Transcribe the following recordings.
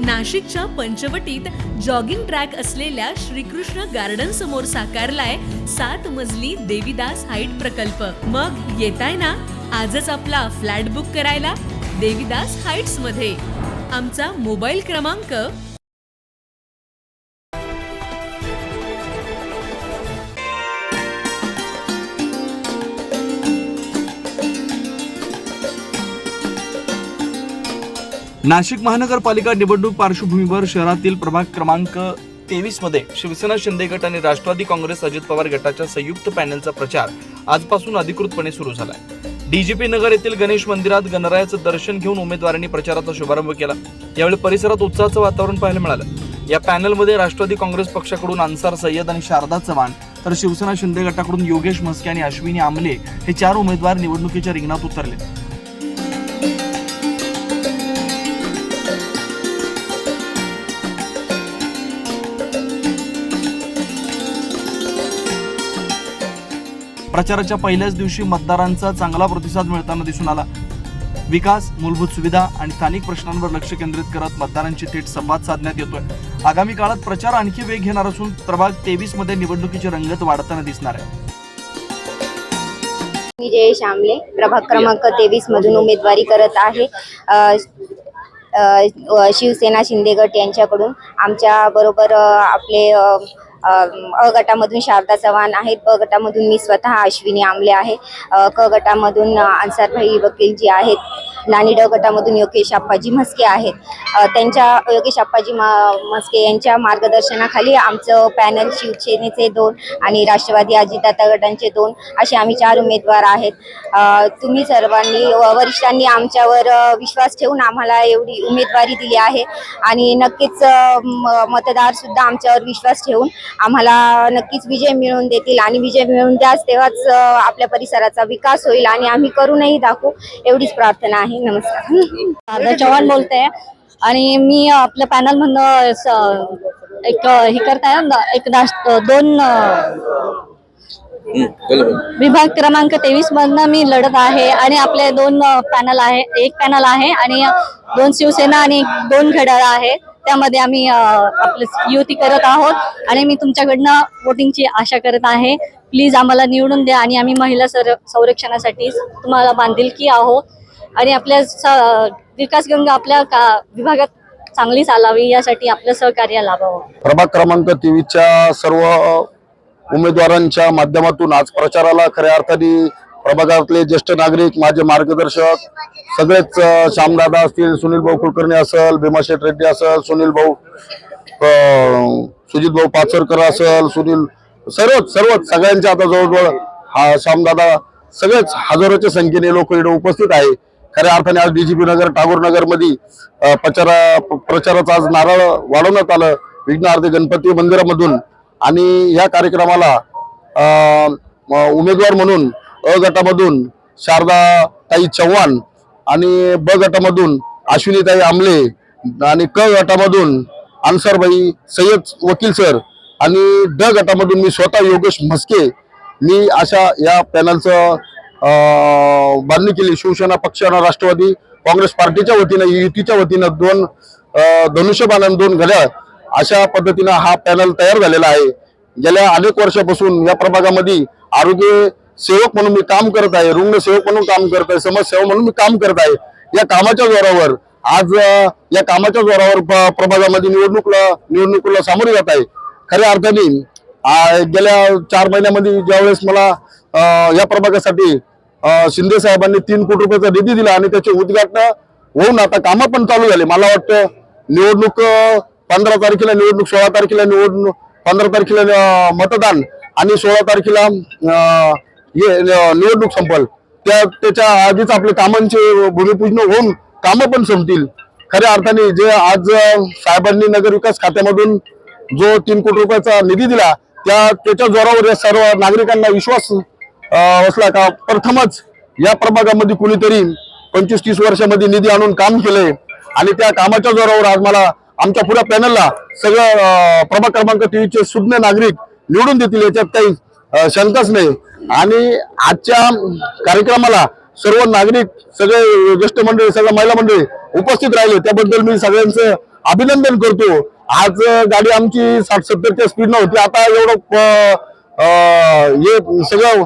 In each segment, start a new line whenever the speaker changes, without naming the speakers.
नाशिकच्या पंचवटीत jogging track असलेल्या Shrikrishna garden समोर साकारलाय 7 मजली देवीदास हाईट प्रकल्प। मग येताय ना आजच आपला फ्लॅट बुक करायला देवीदास हाईट्स मध्ये। आमचा मोबाईल क्रमांक
नाशिक महानगरपालिका निवडणूक पार्श्वभूमीवर शहरातील प्रभाग क्रमांक 23 मध्ये शिवसेना शिंदे गट आणि राष्ट्रवादी काँग्रेस अजित पवार गटाच्या संयुक्त पॅनलचा प्रचार आजपासून अधिकृतपणे सुरू झालाय। डीजीपी नगर येथील गणेश मंदिरात गणरायाचं दर्शन घेऊन उमेदवारांनी प्रचाराचा शुभारंभ केला। यावेळी परिसरात उत्साहाचं वातावरण पाहायला मिळालं। या पॅनलमध्ये राष्ट्रवादी काँग्रेस पक्षाकडून अन्सार सय्यद आणि शारदा चव्हाण तर शिवसेना शिंदे गटाकडून योगेश म्हस्के आणि अश्विनी आमले हे 4 उमेदवार निवडणुकीच्या रिंगणात उतरले। प्रचाराच्या पहिल्याच दिवशी मतदारांचा चांगला प्रतिसाद मिळताना दिसून आला। विकास, मूलभूत सुविधा आणि स्थानिक प्रश्नांवर लक्ष केंद्रित करत मतदारांची थेट संवाद साधण्यात येतोय। आगामी काळात प्रचार आणखी वेग घेणार असून प्रभाग 23 मध्ये निवडणुकीची रंगत वाढताना दिसणार आहे।
मी जयेश आमले प्रभाग क्रमांक 23 मधून उमेदवारी करत आहे। शिवसेना शिंदे गट यांच्याकडून आमच्या बरोबर आपले अ गटामधून शारदा चव्हाण आहेत, ब गटामधून मी स्वतः अश्विनी आमले आहे, क गटामधून अन्सारभाई वकील जी आहेत, आणि ड गटामधून योगेश आप्पाजी म्हस्के आहेत। योगेश आप्पाजी म्हस्के यांच्या मार्गदर्शनाखाली आमचं पॅनल शिवसेनेचे 2 आणि राष्ट्रवादी अजितदादा गटांचे 2 असे आम्ही 4 उमेदवार आहेत। तुम्ही सर्वांनी वरिष्ठांनी आमच्यावर विश्वास ठेवून आम्हाला एवढी उमेदवारी दिली आहे आणि नक्कीच मतदार सुद्धा आमच्यावर विश्वास ठेवून आम्हाला नक्कीच विजय मिळवून देतील आणि विजय मिळवून द्यास तेव्हाच आपल्या परिसराचा विकास होईल आणि आम्ही करूनही दाखवू एवढीच प्रार्थना आहे। नमस्कार,
शारदा चव्हाण बोलते आणि मी आपल्या पॅनल मधनं एक हे करताय 2 विभाग क्रमांक 23 मधनं मी लढत आहे आणि आपले 2 पॅनल आहे, एक पॅनल आहे आणि 2 शिवसेना आणि 2 घड्याळ आहे। त्यामध्ये आम्ही आपली युती करत आहोत आणि मी तुमच्याकडनं वोटिंगची आशा करत आहे। प्लीज आम्हाला निवडून द्या आणि आम्ही महिला संरक्षणासाठी तुम्हाला बांधिलकी आहोत आणि आपल्या विकास गंगा आपल्या विभागात चांगली चालावी यासाठी आपलं सहकार्य लाभावं।
प्रभाग क्रमांक 23च्या सर्व उमेदवारांच्या माध्यमातून आज प्रचाराला खऱ्या अर्थाने प्रभागातले ज्येष्ठ नागरिक, माझे मार्गदर्शक सगळेच, श्यामदादा असतील, सुनील भाऊ कुलकर्णी असेल, भीमाशेठ रेड्डी असेल, सुनील भाऊ सुजित भाऊ पाचरकर असेल, सुनील सर्वच सगळ्यांचे आता जवळजवळ श्यामदादा सगळेच हजारोच्या संख्येने लोक इथे उपस्थित आहे। खऱ्या अर्थाने आज डीजीपी नगर, टागोर नगर मध्ये प्रचाराचा आज नारळ वाढवण्यात आलं विघ्नहर्ते गणपती मंदिरामधून आणि या कार्यक्रमाला उमेदवार म्हणून अ गटामधून शारदा ताई चव्हाण आणि ब गटामधून अश्विनीताई आमले आणि क गटामधून अन्सारभाई सय्यद वकील सर आणि ड गटामधून मी स्वतः योगेश म्हस्के मी अशा या पॅनलचं बांधणी केली। शिवसेना पक्ष आणि राष्ट्रवादी काँग्रेस पार्टीच्या वतीने, युतीच्या वतीने 2 धनुष्यबाण आणि 2 घड्याळ अशा पद्धतीने हा पॅनल तयार झालेला आहे। गेल्या अनेक वर्षापासून या प्रभागामध्ये आरोग्य सेवक म्हणून मी काम करत आहे, रुग्ण सेवक म्हणून काम करत आहे, समाजसेवक म्हणून मी काम करत आहे। या कामाच्या जोरावर आज या कामाच्या जोरावर प्रभागामध्ये निवडणुकीला सामोरे जात आहे। खऱ्या अर्थाने गेल्या 4 महिन्यामध्ये ज्यावेळेस मला या प्रभागासाठी शिंदे साहेबांनी 3 कोटी रुपयाचा निधी दिला आणि त्याचे उद्घाटन होऊन आता कामं पण चालू झाले। मला वाटतं निवडणूक 15 तारखेला निवडणूक, 16 तारखेला निवडणूक, 15 तारखेला मतदान आणि 16 तारखेला निवडणूक संपल। त्याच्या आधीच आपल्या कामांचे भूमिपूजन होऊन कामं पण संपतील। खऱ्या अर्थाने जे आज साहेबांनी नगर विकास खात्यामधून जो 3 कोटी रुपयाचा निधी दिला त्याच्या जोरावर या सर्व नागरिकांना विश्वास असला का प्रथमच या प्रभागामध्ये कुणीतरी 25-30 वर्षामध्ये निधी आणून काम केले आणि त्या कामाच्या जोरावर आज मला आमच्या पुऱ्या पॅनलला सगळं प्रभाग क्रमांक 23चे सुज्ञ नागरिक निवडून देतील याच्यात काही शंकाच नाही। आणि आजच्या कार्यक्रमाला सर्व नागरिक, सगळे ज्येष्ठ मंडळी, सगळ्या महिला मंडळी उपस्थित राहिले त्याबद्दल मी सगळ्यांचं अभिनंदन करतो. आज गाडी आमची 60-70च्या स्पीडनं होती, आता एवढं हे सगळं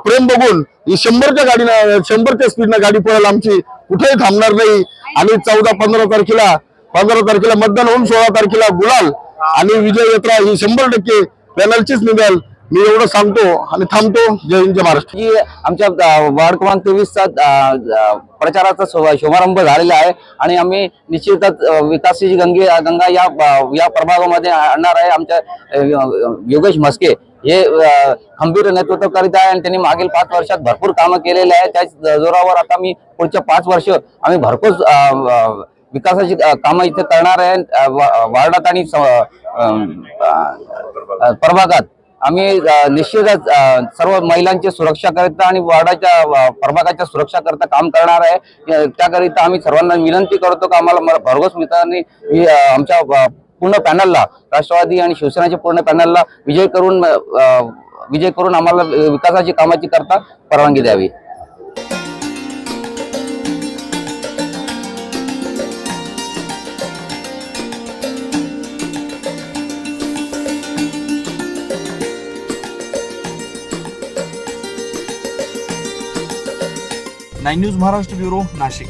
प्रेम बघून ही 100च्या गाडीनं 100च्या स्पीडनं गाडी पळेल आमची, कुठेही थांबणार नाही. आणि 14-15 तारखेला मतदान होऊन 16 तारखेला गुलाल आणि विजय यात्रा ही 100% पॅनलचीच निघाल. मी एवढं सांगतो आणि थांबतो. जय हिंद, जय महाराष्ट्र.
की आमच्या वार्ड क्रमांक 23चा प्रचाराचा शुभारंभ झालेला आहे आणि आम्ही निश्चितच विकासाची गंगा या प्रभागामध्ये आणणार आहे. आमच्या योगेश म्हस्के हे खंबीर नेतृत्व करीत आहे आणि त्यांनी मागील 5 वर्षात भरपूर कामं केलेले आहे. त्याच जोरावर आता मी पुढच्या 5 वर्ष आम्ही भरपूर विकासाची कामं इथे करणार आहे. वार्डात आणि प्रभागात आम्ही निश्चितच सर्व महिलांची सुरक्षा करता आणि वार्डाच्या प्रभागाच्या सुरक्षा करता काम करणार आहे. त्याकरिता आम्ही सर्वांना विनंती करतो की आम्हाला भरघोस मित्रांनी आमच्या पूर्ण पॅनलला, राष्ट्रवादी आणि शिवसेनेच्या पूर्ण पॅनलला विजय करून आम्हाला विकासाची कामाची करता परवानगी द्यावी.
Nine news Maharashtra bureau, Nashik.